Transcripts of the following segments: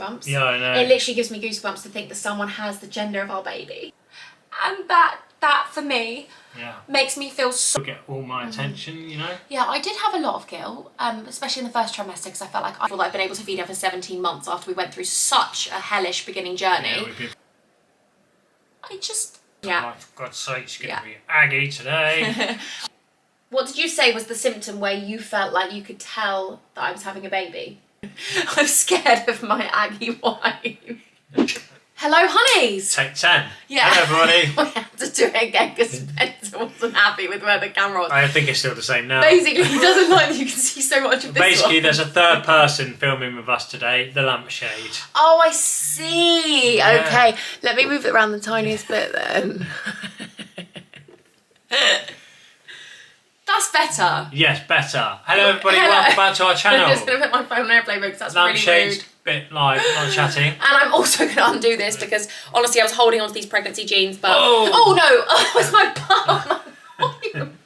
goosebumps. Yeah, I know. It literally gives me goosebumps to think that someone has the gender of our baby. And that for me makes me feel so... Get all my attention, you know? Yeah, I did have a lot of guilt, especially in the first trimester, because I felt like I've been able to feed her for 17 months after we went through such a hellish beginning journey. Yeah, I just... Oh, for God's sake, she's going to be aggy today. What did you say was the symptom where you felt like you could tell that I was having a baby? I'm scared of my aggy wife. Hello, honeys. Take 10. Yeah. Hello, everybody. We had to do it again because Spencer wasn't happy with where the camera was. I think it's still the same now. Basically, he doesn't like that you can see so much of this Basically, one. there's a third person filming with us today, the lampshade. Oh, I see. Yeah. Okay, let me move it around the tiniest bit then. That's better. Yes, better. Hello, everybody. Welcome back to our channel. I'm just going to put my phone on airplane mode because that's really Lampshade's rude. bit like not chatting. And I'm also going to undo this because honestly I was holding on to these pregnancy jeans, but oh no, oh, it's my bum.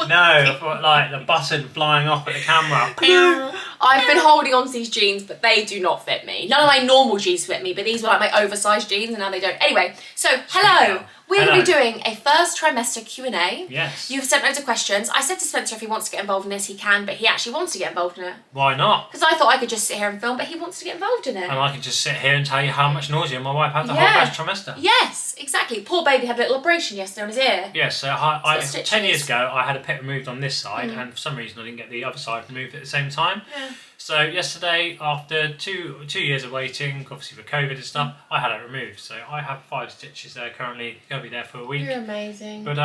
No, I thought like the button flying off at the camera. I've been holding on to these jeans, but they do not fit me. None of my normal jeans fit me, but these were like my oversized jeans and now they don't. Anyway, so hello. We're going to be doing a first trimester Q&A. Yes. You've sent loads of questions. I said to Spencer if he wants to get involved in this, he can, but he actually wants to get involved in it. Why not? Because I thought I could just sit here and film, but he wants to get involved in it. And I can just sit here and tell you how much nausea my wife had the whole first trimester. Yes, exactly. Poor baby had a little operation yesterday on his ear. Yes, so 10 years ago I had a pit removed on this side and for some reason I didn't get the other side removed at the same time. Yeah. So yesterday, after two years of waiting, obviously for COVID and stuff, I had it removed. So I have 5 stitches there currently. Going to be there for a week. You're amazing. But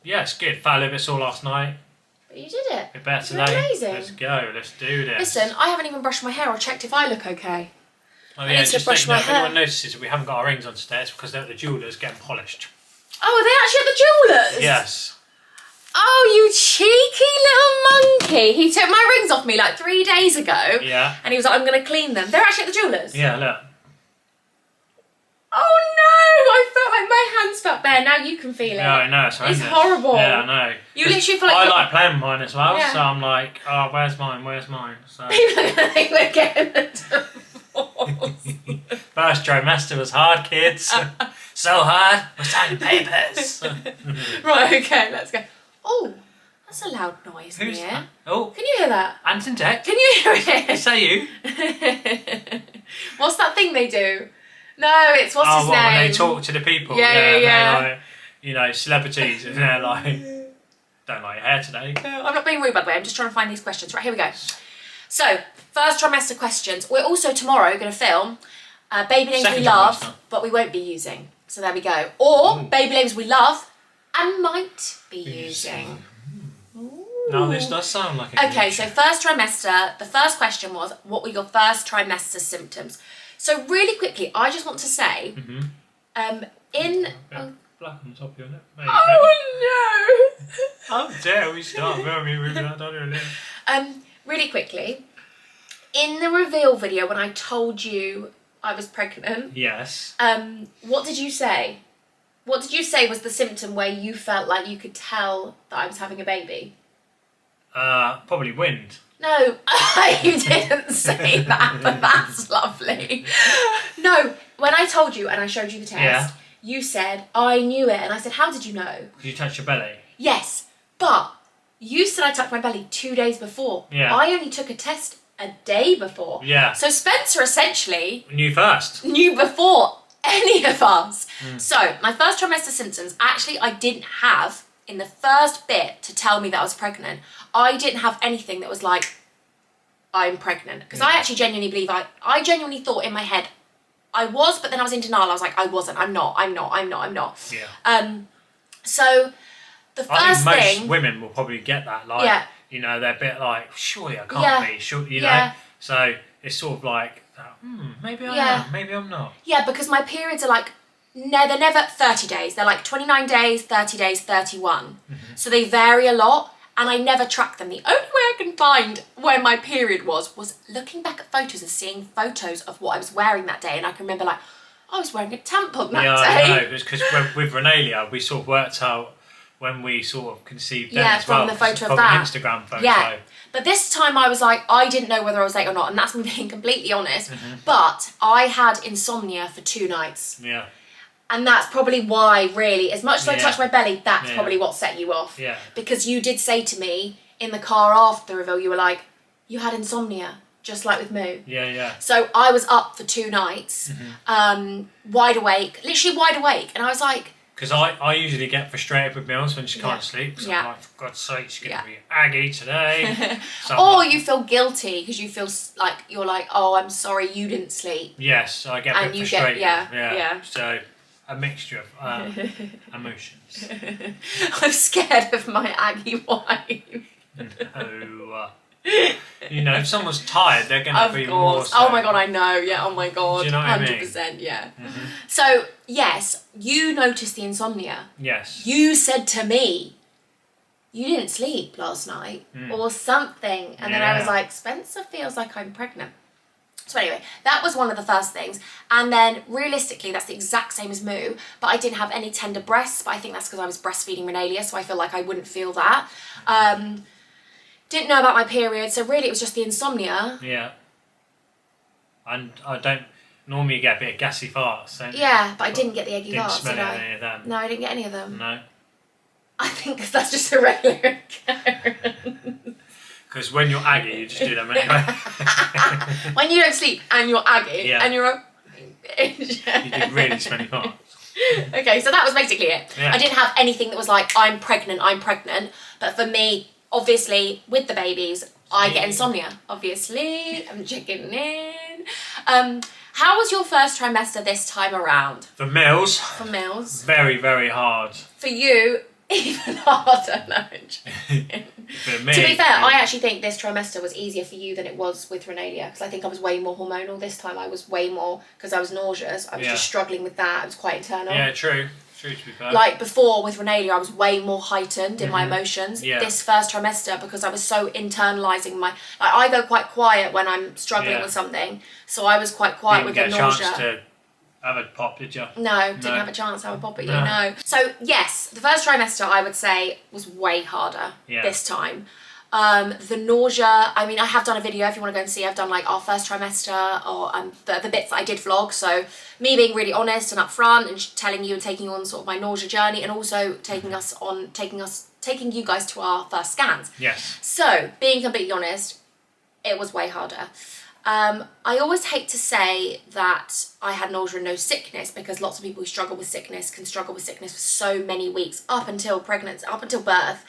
yeah, it's good. Fat a little bit sore last night. But you did it. Bit better You're today. amazing. Let's go. Let's do this. Listen, I haven't even brushed my hair or checked if I look okay. Oh I yeah, need to just brush let you know, my if hair. anyone notices that we haven't got our rings on today, it's because they're at the jeweller's getting polished. Oh, are they actually at the jeweller's? Yes. Oh, you cheeky little monkey. He took my rings off me like 3 days ago. Yeah. And he was like, I'm going to clean them. They're actually at the jeweller's? Yeah, look. Oh no, I felt like my hands felt bare. Now you can feel it. Yeah, I know, it's horrendous. It's horrible. Yeah, I know. You literally feel like... I like playing with mine as well, Yeah. so I'm like, oh, where's mine, where's mine? So. People are going to think we're getting a divorce. First trimester was hard, kids. So hard, we're signing papers. Right, okay, let's go. Oh, that's a loud noise in Who's here. that? Oh, Can you hear that? Anton Deck. Can you hear it? Is that you? What's that thing they do? No, it's what's his name? When they talk to the people. Yeah. They're like, you know, celebrities, and they're like, don't like your hair today. No, I'm not being rude, by the way. I'm just trying to find these questions. Right, here we go. So, first trimester questions. We're also tomorrow going to film baby names Second we love, trimester. but we won't be using. So there we go. Or baby names we love and might be using. No, this does sound like a Okay, so first trimester, the first question was, what were your first trimester symptoms? So really quickly, I just want to say, in... Black on the top of your neck. Oh no! How dare we start Really quickly, in the reveal video when I told you I was pregnant, Yes. what did you say? What did you say was the symptom where you felt like you could tell that I was having a baby? Probably wind. No, you didn't say that, but that's lovely. No, when I told you and I showed you the test, you said, I knew it. And I said, how did you know? Because you touched your belly. Yes, but you said I touched my belly 2 days before. Yeah. I only took a test a day before. Yeah. So Spencer essentially Knew first. knew before any of us. So my first trimester symptoms, actually I didn't have in the first bit to tell me that I was pregnant. I didn't have anything that was like, I'm pregnant. Because I actually genuinely believe, I genuinely thought in my head I was, but then I was in denial. I was like, I wasn't, I'm not. Yeah. So the first I think thing... most women will probably get that. Like, you know, they're a bit like, surely I can't be. Sure, you know? So it's sort of like, maybe I am, maybe I'm not. Yeah, because my periods are like, no, they're never 30 days. They're like 29 days, 30 days, 31. So they vary a lot, and I never track them. The only way I can find where my period was looking back at photos and seeing photos of what I was wearing that day, and I can remember like, I was wearing a tampon that day. Yeah, I know, because with Renalia, we sort of worked out when we sort of conceived them as from well. the photo from of that. An Instagram photo. Yeah. But this time I was like, I didn't know whether I was late or not, and that's me being completely honest. But I had insomnia for 2 nights. Yeah. And that's probably why, really, as much as I touched my belly, that's probably what set you off. Yeah. Because you did say to me in the car after the reveal, you were like, you had insomnia, just like with Moo. Yeah, yeah. So I was up for 2 nights, wide awake, literally wide awake. And I was like... Because I usually get frustrated with Mills when she can't sleep. So I'm like, for God's sake, she's going to be aggy today. So or you feel guilty because you feel like, you're like, oh, I'm sorry you didn't sleep. Yes, I get a bit frustrated. Yeah. So a mixture of emotions. I'm scared of my aggy wife. No. You know, if someone's tired, they're going to be more so. Oh my God, I know. Yeah, oh my God. Do you know what 100%, I mean? yeah. So, yes, you noticed the insomnia. Yes. You said to me, you didn't sleep last night or something. And then I was like, Spencer feels like I'm pregnant. So anyway, that was one of the first things. And then realistically, that's the exact same as Moo, but I didn't have any tender breasts, but I think that's because I was breastfeeding Renalia, so I feel like I wouldn't feel that. Didn't know about my period, so really it was just the insomnia. Yeah. And I don't normally get a bit of gassy farts, don't you? Yeah, but I didn't get the eggy farts, did I? any of them. No, I didn't get any of them. No. I think that's just a regular occurrence. Because when you're aggy, you just do them anyway. When you don't sleep and you're aggy and you're a... You do really smelly farts. Okay, so that was basically it. Yeah. I didn't have anything that was like, I'm pregnant. But for me, obviously, with the babies, I get insomnia. Obviously, I'm checking in. How was your first trimester this time around? For Mills. For Mills. Very, very hard. For you, even harder. No, for me, to be fair, I actually think this trimester was easier for you than it was with Renalia, because I think I was way more hormonal this time. I was way more, because I was nauseous. I was just struggling with that. It was quite internal. Yeah, true. True, to be fair. Like before with Renalia, I was way more heightened in my emotions. Yeah. This first trimester, because I was so internalising my... Like, I go quite quiet when I'm struggling with something. So I was quite quiet with the nausea. Didn't get a chance to have a pop, did you? No, didn't have a chance to have a pop at you, no. So, yes, the first trimester, I would say, was way harder this time. The nausea, I mean, I have done a video, if you want to go and see, I've done like our first trimester, or the bits that I did vlog, so me being really honest and upfront and telling you and taking on sort of my nausea journey, and also taking you guys to our first scans. Yes. So, being completely honest, it was way harder. I always hate to say that I had nausea and no sickness, because lots of people who struggle with sickness can struggle with sickness for so many weeks, up until pregnancy, up until birth.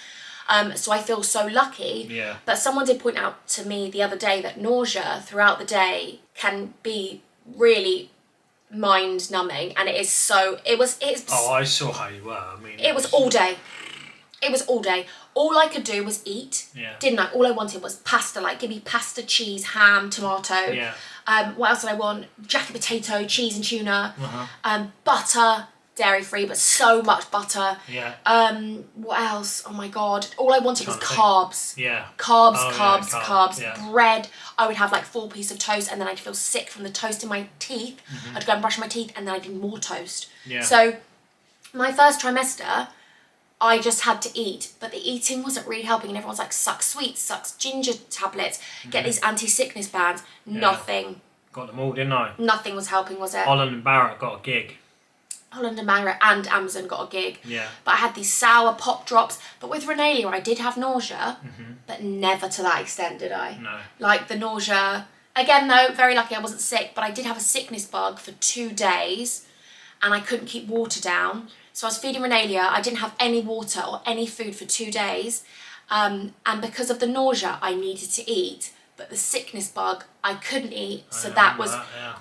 So I feel so lucky. Yeah. But someone did point out to me the other day that nausea throughout the day can be really mind numbing, and it's Oh, I saw how you were. I mean, it was all day. It was all day. All I could do was eat, didn't I? All I wanted was pasta, like give me pasta, cheese, ham, tomato. Yeah. What else did I want? Jacket potato, cheese and tuna. Butter, dairy free, but so much butter. Yeah. What else? Oh my God. All I wanted was carbs. Yeah. Carbs. Yeah. Bread. I would have like 4 pieces of toast, and then I'd feel sick from the toast in my teeth. I'd go and brush my teeth, and then I'd do more toast. Yeah. So my first trimester, I just had to eat, but the eating wasn't really helping, and everyone's like, suck sweets, suck ginger tablets, get these anti-sickness bands. Nothing. Got them all, didn't I? Nothing was helping, was it? Holland and Barrett got a gig. Holland and Barrett and Amazon got a gig. Yeah. But I had these sour pop drops. But with Renalia, I did have nausea, but never to that extent, did I? No. Like the nausea. Again, though, very lucky I wasn't sick, but I did have a sickness bug for 2 days, and I couldn't keep water down. So I was feeding Renalia. I didn't have any water or any food for 2 days. And because of the nausea, I needed to eat. But the sickness bug, I couldn't eat. So that was,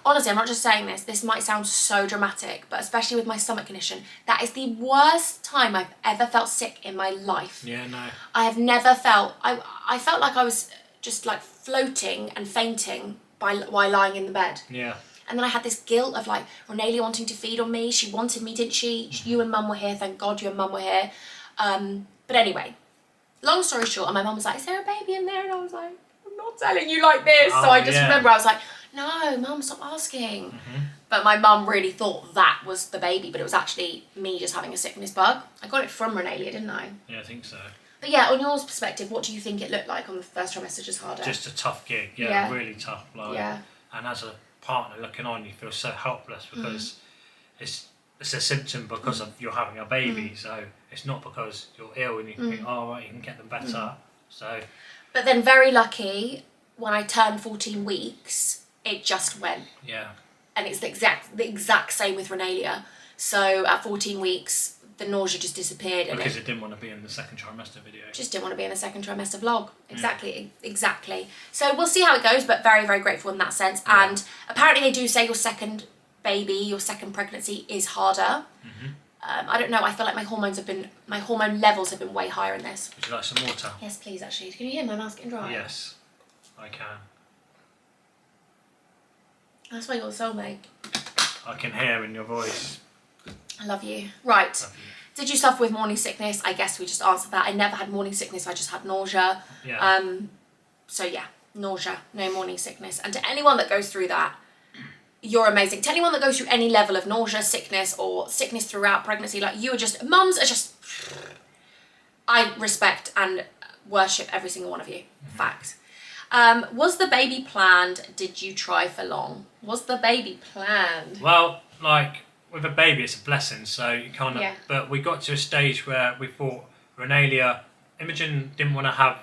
honestly, I'm not just saying this. This might sound so dramatic, but especially with my stomach condition, that is the worst time I've ever felt sick in my life. Yeah, no. I have never felt, I felt like I was just like floating and fainting while lying in the bed. Yeah. And then I had this guilt of like, Renalia wanting to feed on me. She wanted me, didn't she? You and Mum were here. Thank God you and Mum were here. But anyway, long story short, and my mum was like, is there a baby in there? And I was like, I'm not telling you like this. So I just remember I was like, no, Mum, stop asking. But my mum really thought that was the baby, but it was actually me just having a sickness bug. I got it from Renalia, didn't I? Yeah, I think so. But yeah, on your perspective, what do you think it looked like on the first trimester, just harder? Just a tough gig, yeah. Really tough. Like, and as a partner looking on, you feel so helpless because it's a symptom because of you're having a baby, so it's not because you're ill and you think, oh right, you can get them better. So. But then very lucky, when I turned 14 weeks, it just went. Yeah. And it's the exact same with Renalia. So at 14 weeks, the nausea just disappeared. Because it didn't want to be in the second trimester video. Just didn't want to be in the second trimester vlog. Exactly. So we'll see how it goes, but very, very grateful in that sense. Yeah. And apparently they do say your second baby, your second pregnancy is harder. I don't know, I feel like my hormone levels have been way higher in this. Would you like some water? Yes, please, actually. Can you hear my mouth getting dry? Yes, I can. That's why you're the soulmate. I can hear in your voice. I love you. Right. Love you. Did you suffer with morning sickness? I guess we just answered that. I never had morning sickness, I just had nausea. Yeah. So yeah, nausea, no morning sickness. And to anyone that goes through that, you're amazing. To anyone that goes through any level of nausea, sickness, or sickness throughout pregnancy, like you are just, mums are just, I respect and worship every single one of you. Facts. Was the baby planned? Did you try for long? Was the baby planned? Well, like with a baby, it's a blessing. So you kind of, but we got to a stage where we thought Renalia, Imogen didn't want to have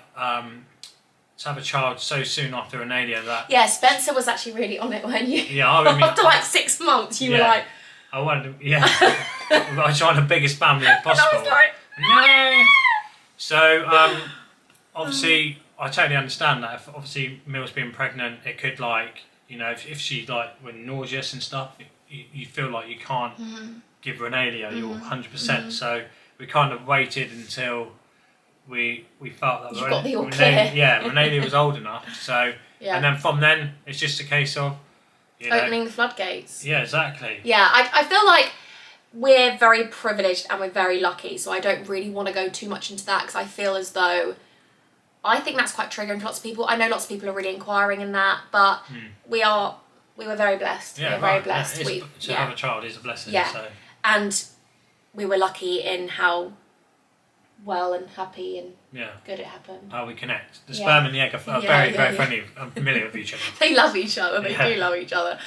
a child so soon after Renalia that. Yeah, Spencer was actually really on it, weren't you? Yeah, I mean, after like 6 months, you were like. I wanted, I tried the biggest family as possible. And I was like, no. So obviously, I totally understand that. If obviously Mills being pregnant, it could like, you know, if she like when nauseous and stuff, you feel like you can't give Renalia your 100%. So we kind of waited until we felt that got the all clear. Renalia was old enough. So and then from then it's just a case of opening the floodgates. Yeah, exactly. Yeah, I feel like we're very privileged and we're very lucky. So I don't really want to go too much into that because I feel as though I think that's quite triggering for lots of people. I know lots of people are really inquiring in that, but we were very blessed. Yeah, we were very blessed. To have a child is a blessing. Yeah, so. And we were lucky in how well and happy and good it happened. How we connect. The sperm and the egg are very friendly and familiar with each other. They love each other. They do love each other.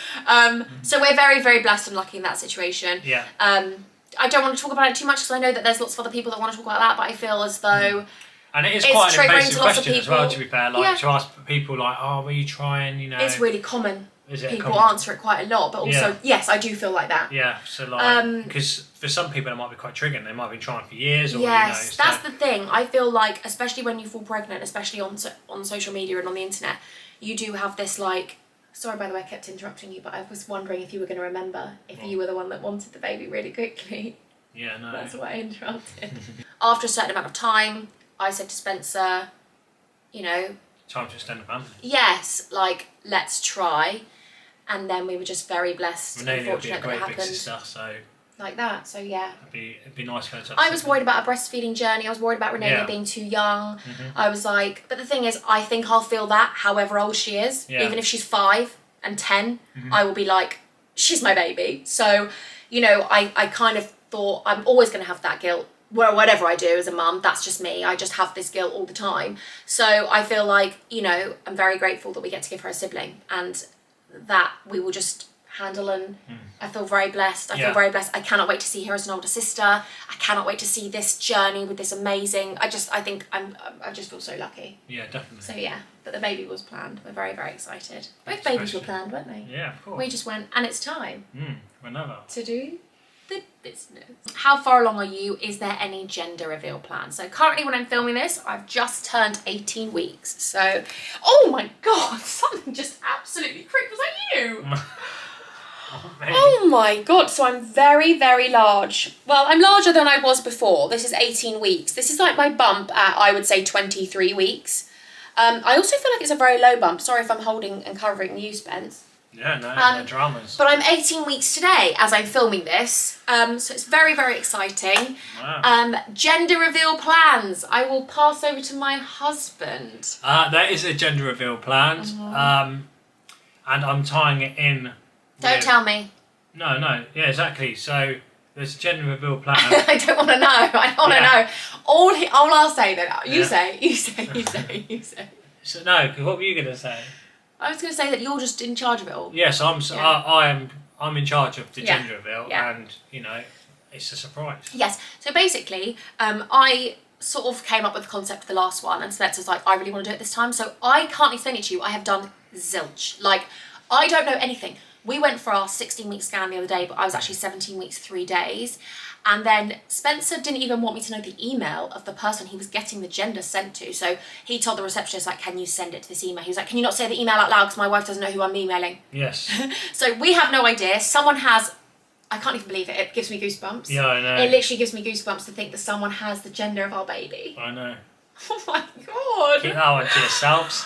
So we're very, very blessed and lucky in that situation. Yeah. I don't want to talk about it too much because I know that there's lots of other people that want to talk about that, but I feel as though and it is quite an invasive question as well, to be fair. Like to ask people like, oh, were you trying, you know. It's really common. Is it people answer it quite a lot, but also, yes, I do feel like that. Yeah, so like, because for some people it might be quite triggering. They might have been trying for years or, yes, that's the thing. I feel like, especially when you fall pregnant, especially on social media and on the internet, you do have this like, sorry by the way I kept interrupting you, but I was wondering if you were going to remember if you were the one that wanted the baby really quickly. Yeah, no. That's why I interrupted. After a certain amount of time, I said to Spencer, you know, time to extend the family. Yes, like, let's try. And then we were just very blessed and fortunate that it happened. Big sister, so like that, so yeah. It'd be nice for her to have I was worried about a breastfeeding journey. I was worried about Renalia being too young. I was like, but the thing is, I think I'll feel that however old she is. Yeah. Even if she's 5 and 10, I will be like, she's my baby. So, you know, I kind of thought I'm always going to have that guilt. Well, whatever I do as a mum, that's just me. I just have this guilt all the time. So I feel like, you know, I'm very grateful that we get to give her a sibling and that we will just handle, and I feel very blessed. I feel very blessed. I cannot wait to see her as an older sister. I cannot wait to see this journey with this amazing, I just feel so lucky. Yeah, definitely. So yeah, but the baby was planned. We're very, very excited. Both babies were planned, weren't they? Yeah, of course. We just went, and it's time. Whenever. To do the business. How far along are you? Is there any gender reveal plan? So currently when I'm filming this, I've just turned 18 weeks. So, oh my God, something just absolutely creeped. Was that you? Oh my God, so I'm very, very large. Well, I'm larger than I was before. This is 18 weeks. This is like my bump at, I would say, 23 weeks. I also feel like it's a very low bump. Sorry if I'm holding and covering you, Spence. Yeah, no dramas. But I'm 18 weeks today as I'm filming this, so it's very, very exciting. Wow. Gender reveal plans. I will pass over to my husband. There is a gender reveal planned. and I'm tying it in. Don't tell me. No, yeah, exactly. So there's a gender reveal plan. I don't want to know. I don't want to know. All I'll say then. You say. So no, what were you gonna say? I was going to say that you're just in charge of it all. Yes, I'm in charge of the gender reveal, and you know, it's a surprise. Yes. So basically, I sort of came up with the concept of the last one, and Spencer's like, I really want to do it this time. So I can't explain it to you. I have done zilch. Like, I don't know anything. We went for our 16-week scan the other day, but I was actually 17 weeks, 3 days. And then Spencer didn't even want me to know the email of the person he was getting the gender sent to. So he told the receptionist, like, can you send it to this email? He was like, can you not say the email out loud because my wife doesn't know who I'm emailing? Yes. So we have no idea. Someone has, I can't even believe it. It gives me goosebumps. Yeah, I know. It literally gives me goosebumps to think that someone has the gender of our baby. I know. Oh my God. Keep that one to yourselves.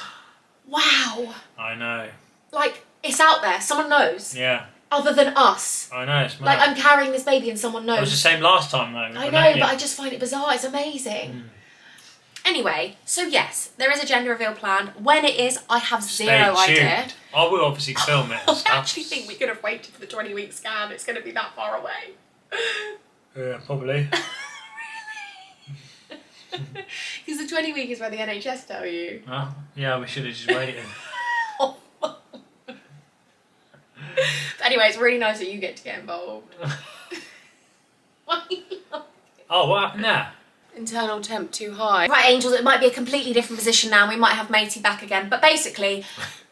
Wow. I know. Like, it's out there. Someone knows. Yeah. Other than us. I know, it's mad. Like, I'm carrying this baby and someone knows. It was the same last time though. I know, but I just find it bizarre. It's amazing. Anyway, so yes, there is a gender reveal plan. When it is, I have zero idea. I will obviously film it. I actually think we could have waited for the 20-week scan. It's going to be that far away. Yeah, probably. Because the 20-week is where the NHS tell you. Oh, yeah, we should have just waited. But anyway, it's really nice that you get to get involved. Oh, what happened there? Internal temp too high. Right, Angels, it might be a completely different position now. We might have Matey back again. But basically,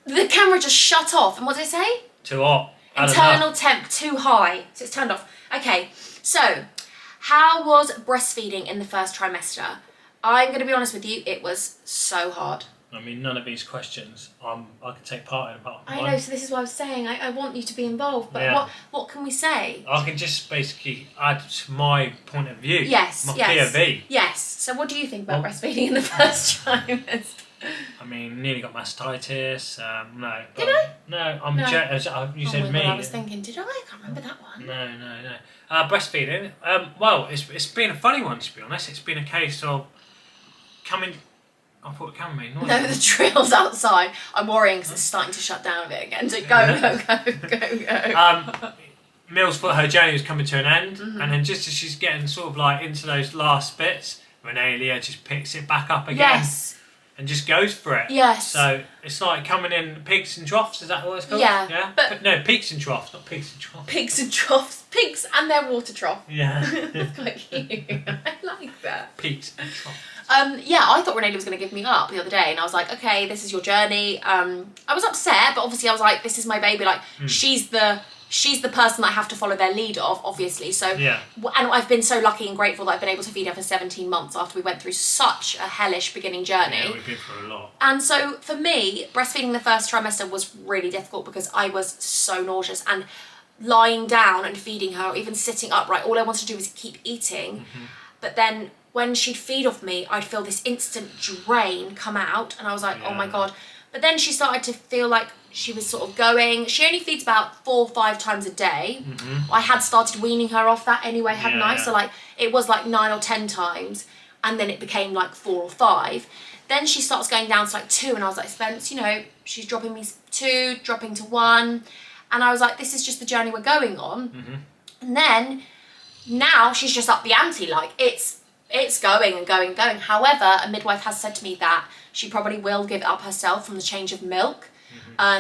the camera just shut off. And what did it say? Too hot. Internal temp too high. So it's turned off. Okay, so how was breastfeeding in the first trimester? I'm going to be honest with you, it was so hard. I mean, none of these questions I could take part in apart from I know, so this is what I was saying. I want you to be involved, but what can we say? I can just basically add to my point of view. Yes, my POV. Yes. So what do you think about breastfeeding in the first trimester? I mean, nearly got mastitis. No. Did I? No, you Oh said my me. God, I was thinking, did I can't remember that one. No. Breastfeeding. Well, it's been a funny one to be honest. It's been a case of coming. I thought it can be. No, the trill's outside. I'm worrying because it's starting to shut down a bit again. So go. Mills thought her journey was coming to an end, and then just as she's getting sort of like into those last bits, Renee Leah just picks it back up again. Yes. And just goes for it. Yes. So it's like coming in peaks and troughs. Is that what it's called? Yeah. Yeah. But no, peaks and troughs, not pigs and troughs. Pigs and troughs. Pigs and their water trough. Yeah. Like you. I like that. Peaks and troughs. Yeah, I thought Renee was going to give me up the other day, and I was like, okay, this is your journey. I was upset, but obviously I was like, this is my baby. Like, she's the person that I have to follow their lead of, obviously. So, yeah. And I've been so lucky and grateful that I've been able to feed her for 17 months after we went through such a hellish beginning journey. Yeah, we've been through a lot. And so for me, breastfeeding the first trimester was really difficult because I was so nauseous, and lying down and feeding her, or even sitting upright, all I wanted to do was keep eating. But then when she'd feed off me, I'd feel this instant drain come out, and I was like, oh my God. But then she started to feel like she was sort of going. She only feeds about 4 or 5 times a day. I had started weaning her off that anyway, hadn't I? So like it was like 9 or 10 times, and then it became like 4 or 5. Then she starts going down to like 2, and I was like, Spence, you know, she's dropping me 2, dropping to 1, and I was like, this is just the journey we're going on. And then now she's just up the ante, like it's going and going and going. However, a midwife has said to me that she probably will give it up herself from the change of milk,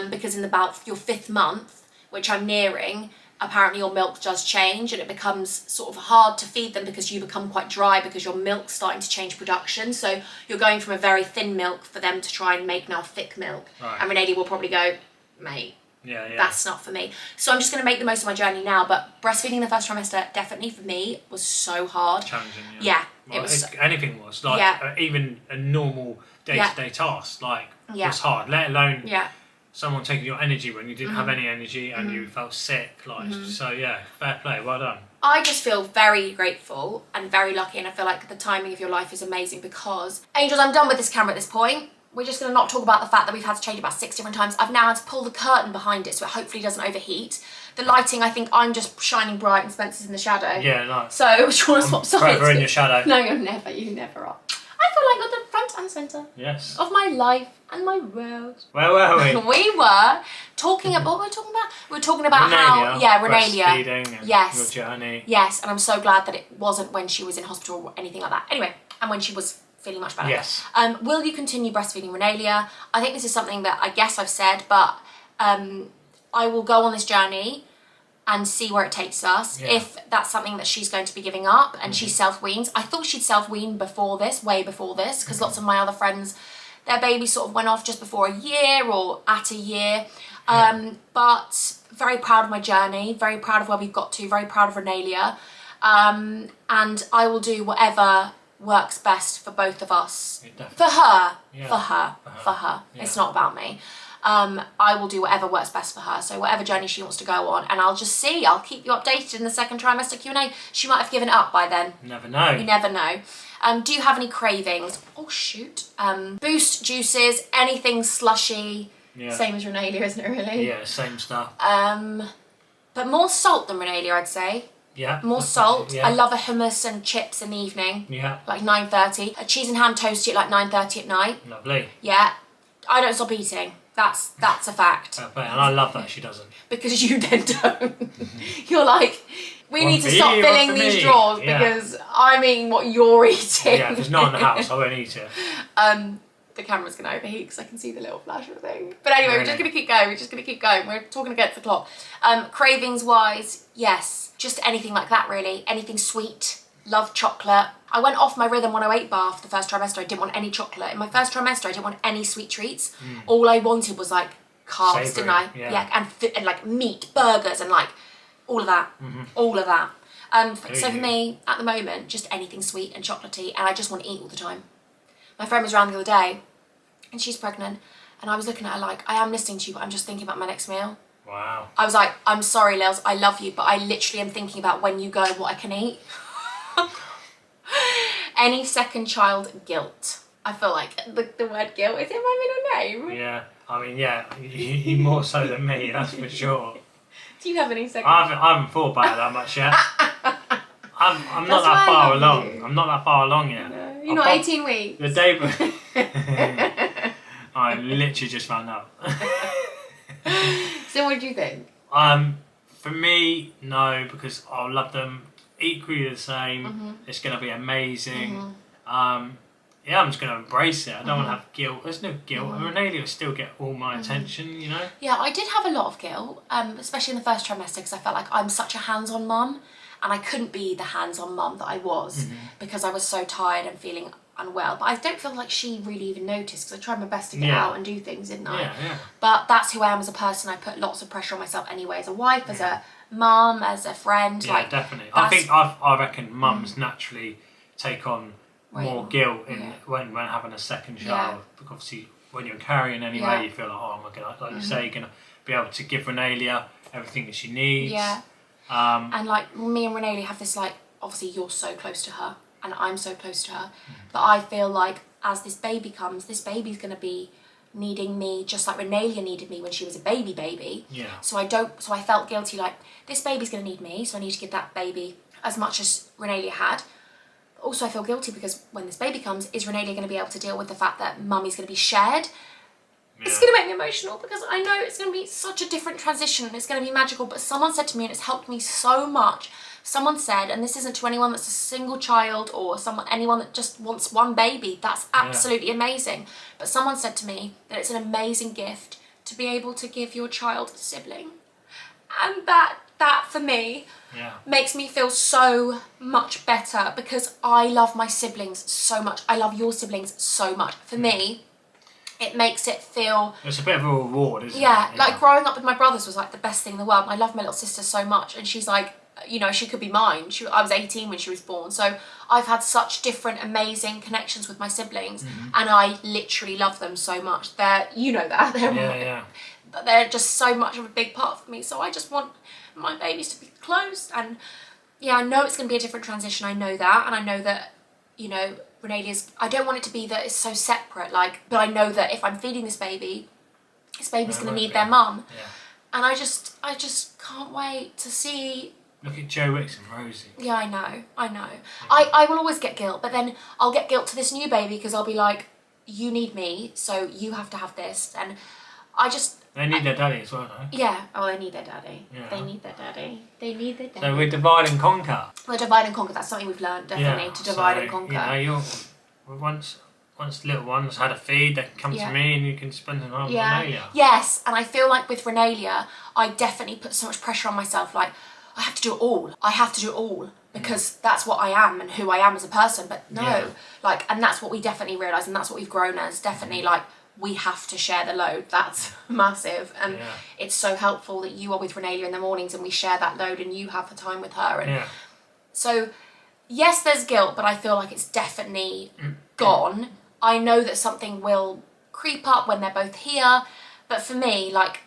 because in about your 5th month, which I'm nearing, apparently your milk does change, and it becomes sort of hard to feed them because you become quite dry because your milk's starting to change production. So you're going from a very thin milk for them to try and make now thick milk. Right. And Renee will probably go, mate, Yeah. that's not for me. So I'm just going to make the most of my journey now. But breastfeeding the first trimester, definitely for me, was so hard. Challenging, Yeah. Well, it was. anything was. Like, even a normal day-to-day task, like, was hard. Let alone someone taking your energy when you didn't have any energy and you felt sick. Like, so yeah, fair play. Well done. I just feel very grateful and very lucky, and I feel like the timing of your life is amazing because, Angels, I'm done with this camera at this point. We're just going to not talk about the fact that we've had to change it about 6 different times. I've now had to pull the curtain behind it so it hopefully doesn't overheat. The lighting, I think I'm just shining bright and Spencer's in the shadow. Yeah, nice. So, do you want to swap sides? Forever in your shadow. No, you never are. I feel like you're the front front and centre. Yes. Of my life and my world. Where were we? We were talking about, what were we talking about? We were talking about Renalia. Breastfeeding and your journey. Yes, and I'm so glad that it wasn't when she was in hospital or anything like that. Anyway, and when she was feeling much better. Yes. Will you continue breastfeeding Renalia? I think this is something that I guess I've said, but I will go on this journey and see where it takes us. Yeah. If that's something that she's going to be giving up and she self-weans. I thought she'd self-wean before this, way before this, because lots of my other friends, their baby sort of went off just before a year or at a year. But very proud of my journey, very proud of where we've got to, very proud of Renalia. And I will do whatever works best for both of us. For her. Yeah. It's not about me. I will do whatever works best for her. So whatever journey she wants to go on, and I'll just see. I'll keep you updated in the second trimester Q&A. She might have given it up by then. Never know. You never know. Do you have any cravings? Oh shoot. Boost juices, anything slushy. Yeah. Same as Renalia, isn't it really? Yeah, same stuff. But more salt than Renalia, I'd say. Yeah. More salt. Yeah. I love a hummus and chips in the evening. Yeah. Like 9:30. A cheese and ham toasty at like 9:30 at night. Lovely. Yeah. I don't stop eating. That's a fact. And I love that she doesn't. Because you then don't. You're like, we need to stop filling these drawers because I'm eating what you're eating. Yeah, if it's not in the house, I won't eat it. The camera's going to overheat because I can see the little flasher thing. But anyway, we're just going to keep going. We're talking against the clock. Cravings wise, yes. Just anything like that really. Anything sweet. Love chocolate. I went off my Rhythm 108 bar for the first trimester. I didn't want any chocolate. In my first trimester, I didn't want any sweet treats. All I wanted was like carbs, Savoury, didn't I? Yeah, and like meat, burgers, and like all of that. All of that. So for me, at the moment, just anything sweet and chocolatey, and I just want to eat all the time. My friend was around the other day, and she's pregnant, and I was looking at her like, I am listening to you, but I'm just thinking about my next meal. Wow. I was like, I'm sorry, Lils, I love you, but I literally am thinking about when you go, what I can eat. Any second child guilt. I feel like the word guilt is in my middle name. Yeah, I mean, yeah, you more so than me, that's for sure. Do you have any second? I haven't thought about it that much yet. I'm not that far along. I'm not that far along yet. No, you're not 18 weeks. The day I literally just found out. So what do you think? For me, no, because I'll love them equally the same. It's going to be amazing. Yeah, I'm just going to embrace it. I don't want to have guilt. There's no guilt. Renalia will still get all my attention, you know? Yeah, I did have a lot of guilt, especially in the first trimester, because I felt like I'm such a hands-on mum, and I couldn't be the hands-on mum that I was because I was so tired and feeling unwell. But I don't feel like she really even noticed, because I tried my best to get out and do things, didn't I? Yeah. But that's who I am as a person. I put lots of pressure on myself anyway, as a wife, as a mum, as a friend. Yeah, like, definitely. I reckon mums naturally take on more guilt when having a second child. Because obviously when you're carrying anyway, you feel like, oh my god, like you say, you're gonna be able to give Renalia everything that she needs. Yeah. And like me and Renalia have this, like, obviously you're so close to her and I'm so close to her, but I feel like as this baby comes, this baby's gonna be needing me just like Renalia needed me when she was a baby. Yeah. So I felt guilty, like, this baby's gonna need me, so I need to give that baby as much as Renalia had. Also, I feel guilty because when this baby comes, is Renalia going to be able to deal with the fact that mummy's going to be shared? Yeah. It's going to make me emotional because I know it's going to be such a different transition and it's going to be magical, but someone said to me, and it's helped me so much, someone said, and this isn't to anyone that's a single child or anyone that just wants one baby, that's absolutely amazing, but someone said to me that it's an amazing gift to be able to give your child a sibling. And that for me makes me feel so much better because I love my siblings so much. I love your siblings so much. For me, it makes it feel... It's a bit of a reward, isn't it? Yeah, like growing up with my brothers was like the best thing in the world. And I love my little sister so much. And she's like, you know, she could be mine. I was 18 when she was born. So I've had such different, amazing connections with my siblings. And I literally love them so much. You know that. They're just so much of a big part of me. So I just want my babies to be close. And yeah, I know it's going to be a different transition. I know that. And I know that, you know, Renalia's... I don't want it to be that it's so separate. Like, but I know that if I'm feeding this baby's going to need their mum. Yeah. And I just can't wait to see... Look at Joe Wicks and Rosie. Yeah, I know. I will always get guilt. But then I'll get guilt to this new baby because I'll be like, you need me, so you have to have this. And I just... They need their daddy as well, though. Yeah, oh, they need their daddy. Yeah. They need their daddy. They need their daddy. So we're divide and conquer. We're divide and conquer. That's something we've learned, definitely, to divide and conquer. You know, once little one's had a feed, they can come to me and you can spend an hour with Renalia. Yes, and I feel like with Renalia, I definitely put so much pressure on myself. Like, I have to do it all. I have to do it all because that's what I am and who I am as a person. But no, like, and that's what we definitely realise, and that's what we've grown as. Definitely, like, we have to share the load. That's massive, and it's so helpful that you are with Renalia in the mornings and we share that load and you have the time with her. And so, yes, there's guilt, but I feel like it's definitely gone. I know that something will creep up when they're both here, but for me, like,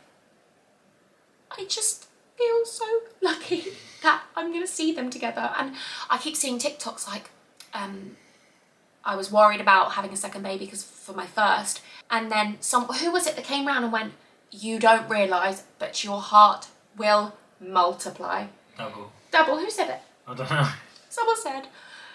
I just feel so lucky that I'm going to see them together. And I keep seeing TikToks like, I was worried about having a second baby because for my first, and then who was it that came around and went, you don't realise, but your heart will multiply. Double, who said it? I don't know. Someone said,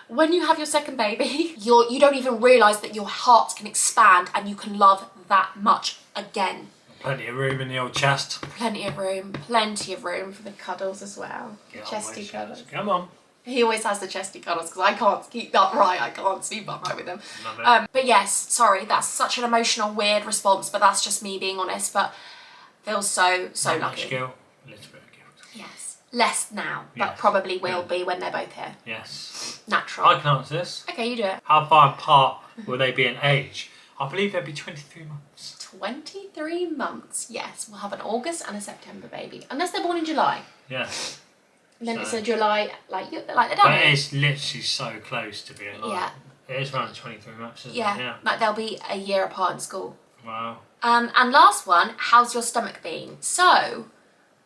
when you have your second baby, you don't even realise that your heart can expand and you can love that much again. Plenty of room in the old chest. Plenty of room for the cuddles as well. Chesty cuddles. Come on. He always has the chesty cuddles because I can't keep upright. I can't sleep upright with him. But yes, sorry, that's such an emotional, weird response, but that's just me being honest. But feels so Not lucky. much guilt, a little bit of guilt. Yes, less now, but probably will be when they're both here. Yes. Natural. I can answer this. Okay, you do it. How far apart will they be in age? I believe they'll be 23 months. 23 months, yes. We'll have an August and a September baby, unless they're born in July. Yes. And then it's a July, like the But dummy. it's literally so close to being like, it is around 23 months, isn't it? Yeah. Like they'll be a year apart in school. Wow. And last one, how's your stomach been? So,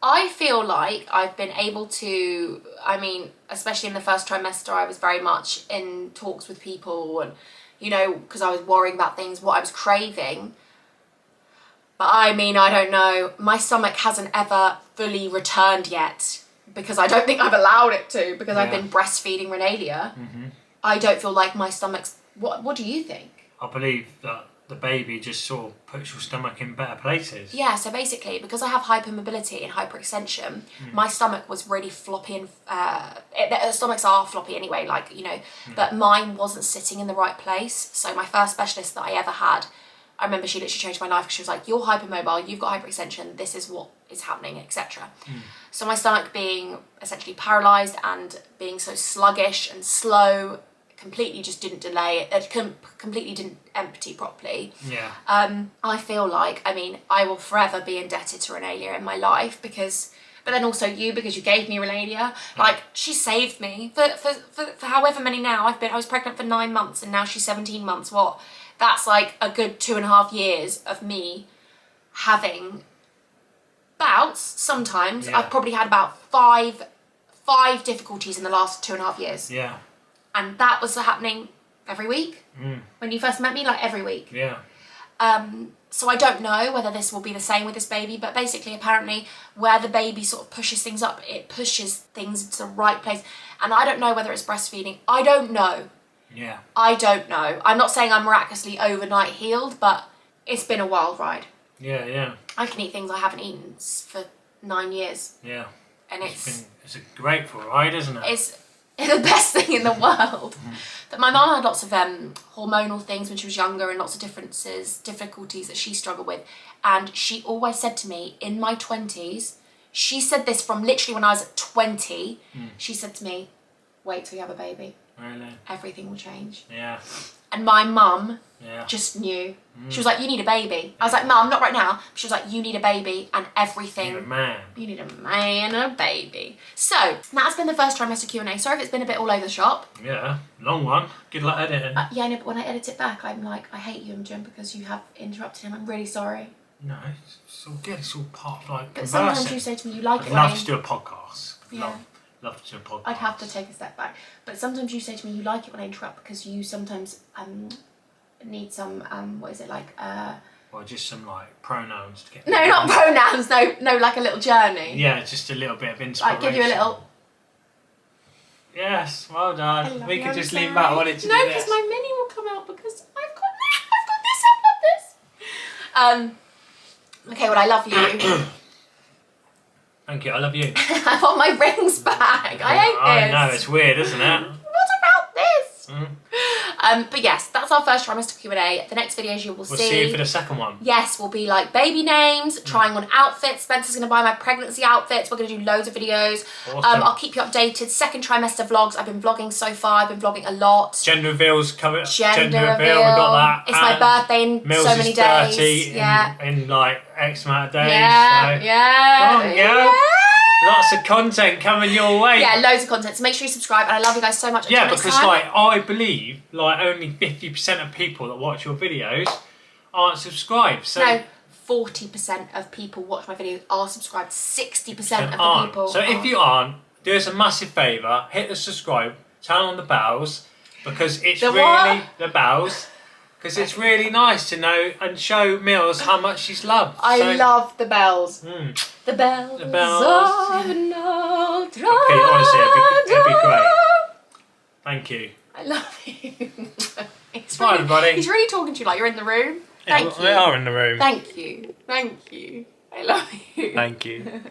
I feel like I've been able to, I mean, especially in the first trimester, I was very much in talks with people and, you know, because I was worrying about things, what I was craving. But I mean, I don't know. My stomach hasn't ever fully returned yet because I don't think I've allowed it to because I've been breastfeeding Renalia. I don't feel like my stomach's... What do you think? I believe that the baby just sort of puts your stomach in better places. Yeah, so basically, because I have hypermobility and hyperextension, my stomach was really floppy and... stomachs are floppy anyway, like, you know, but mine wasn't sitting in the right place. So my first specialist that I ever had, I remember she literally changed my life because she was like, you're hypermobile, you've got hyperextension, this is what is happening, etc. So my stomach being essentially paralysed and being so sluggish and slow, completely just didn't delay it, completely didn't empty properly. Yeah. I feel like, I mean, I will forever be indebted to Renalia in my life because, but then also you, because you gave me Renalia. Like, she saved me for however many now. I was pregnant for 9 months and now she's 17 months. That's like a good 2.5 years of me having bouts sometimes. I've probably had about five difficulties in the last 2.5 years. Yeah. And that was happening every week. When you first met me, like every week. Yeah. So I don't know whether this will be the same with this baby, but basically apparently where the baby sort of pushes things up, it pushes things into the right place. And I don't know whether it's breastfeeding. I don't know. Yeah. I don't know. I'm not saying I'm miraculously overnight healed, but it's been a wild ride. Yeah, yeah. I can eat things I haven't eaten for 9 years. Yeah. And it's a grateful ride, isn't it? It's the best thing in the world. But my mum had lots of hormonal things when she was younger and lots of difficulties that she struggled with. And she always said to me in my 20s, she said this from literally when I was 20, she said to me, wait till you have a baby. Really? Everything will change. Yeah. And my mum just knew. She was like, you need a baby. I was like, Mum, not right now. She was like, you need a baby and everything. You need a man. You need a man and a baby. So, that's been the first trimester Q&A. Sorry if it's been a bit all over the shop. Yeah, long one. Good luck editing. Yeah, I know, but when I edit it back, I'm like, I hate you, Imogen, because you have interrupted him. I'm really sorry. No, it's all good. It's all part of like But conversing. sometimes you say to me, you like I'd it when love to do a podcast. Yeah. Love to do a podcast. I'd have to take a step back. But sometimes you say to me, you like it when I interrupt because you sometimes need some, what is it, like... Well, just some like pronouns to get... No, not pronouns, no, like a little journey. Yeah, just a little bit of inspiration. Like give you a little... Yes, well done. We could just lean sorry. back. I wanted to do No, this. because my mini will come out because I've got this Okay, well, I love you. Thank you, I love you. I want my rings back. I hate this. I know, it's weird, isn't it? What about this? Mm. But yes, that's our first trimester Q&A. The next videos you will We'll see you for the second one. Yes, will be like baby names, trying on outfits. Spencer's going to buy my pregnancy outfits. We're going to do loads of videos. Awesome. I'll keep you updated. Second trimester vlogs. I've been vlogging so far. I've been vlogging a lot. Gender reveals coming. Gender reveal. We got that. It's my birthday in Mills so many is days. 30 Yeah. in like X amount of days. Yeah. So. Yeah. Come on, girl. Lots of content coming your way. Yeah, loads of content. So make sure you subscribe, and I love you guys so much. Yeah, Until next because time. like I believe like only 50% of people that watch your videos aren't subscribed. So no, 40% of people watch my videos are subscribed. 60% of the aren't. people. So if you aren't, do us a massive favour, hit the subscribe, turn on the bells, because it's the bells. Because it's really nice to know and show Mills how much she's loved. I love the bells. The bells. The bells. Of Notre Okay, honestly, it'd be great. Thank you. I love you. Bye, everybody. He's really talking to you like you're in the room. Yeah, Thank you. we are in the room. Thank you. Thank you. I love you. Thank you.